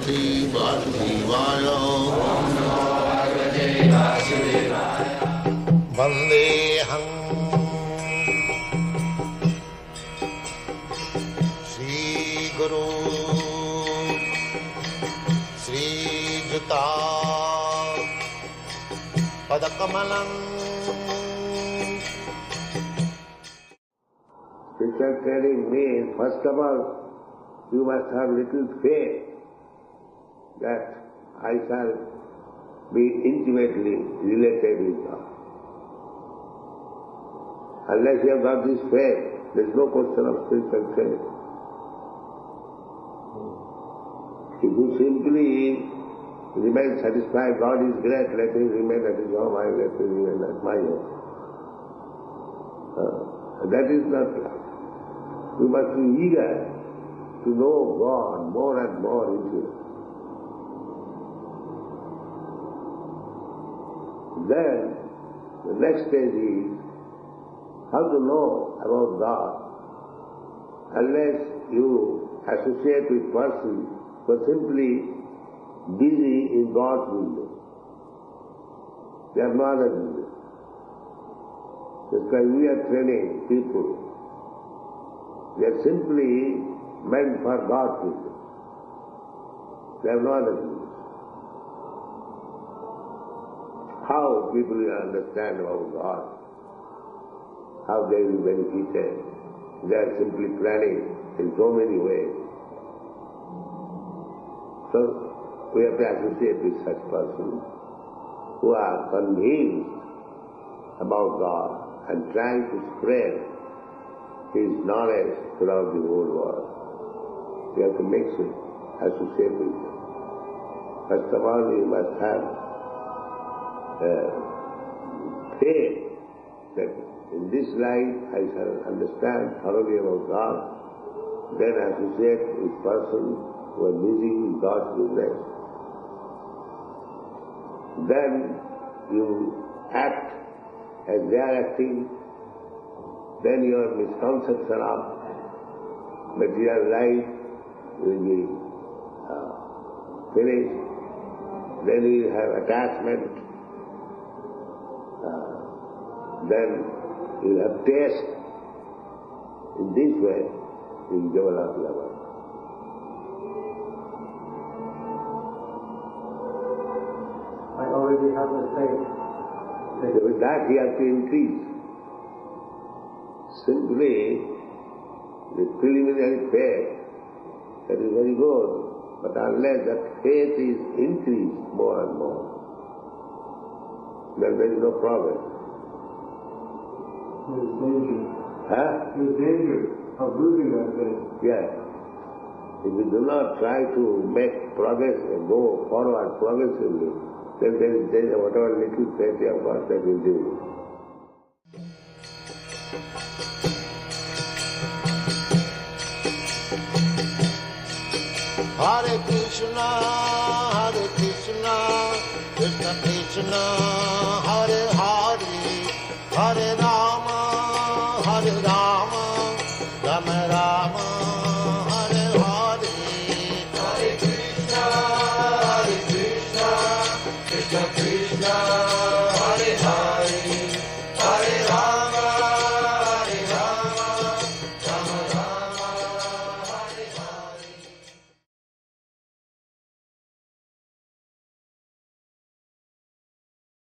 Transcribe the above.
Bhagavate Vasudevaya. Vandeham Sri Guru Sri Juta Padakamalam. Spiritual training means, first of all, you must have little faith that I shall be intimately related with God. Unless you have got this faith, there is no question of spiritual training. If you simply remain satisfied, God is great, let him remain at his home, I let him remain at my home. That is not love. You must be eager to know God more and more intimately. Then the next stage is how to know about God unless you associate with persons who are simply busy in God's business. They have no other business. That's why we are training people. They are simply meant for God's business. They have no other business. How people will understand about God, how they will be benefited. They are simply planning in so many ways. So we have to associate with such persons who are convinced about God and trying to spread his knowledge throughout the whole world. We have to mix it, associate with them. First of all, we must have faith that in this life I shall understand thoroughly about God, then associate with persons who are busy in God's business. Then you act as they are acting, then your misconception of material life will be finished. Then you have attachment. Then you have taste. In this way, you develop love. I already have the faith. With that he has to increase. Simply, the preliminary faith, that is very good, but unless that faith is increased more and more, then there is no progress. There is danger. There is danger of losing that faith. Yes. If we do not try to make progress and go forward progressively, then there is whatever little faith you have got, that will do. Hare Krishna, Krishna Krishna,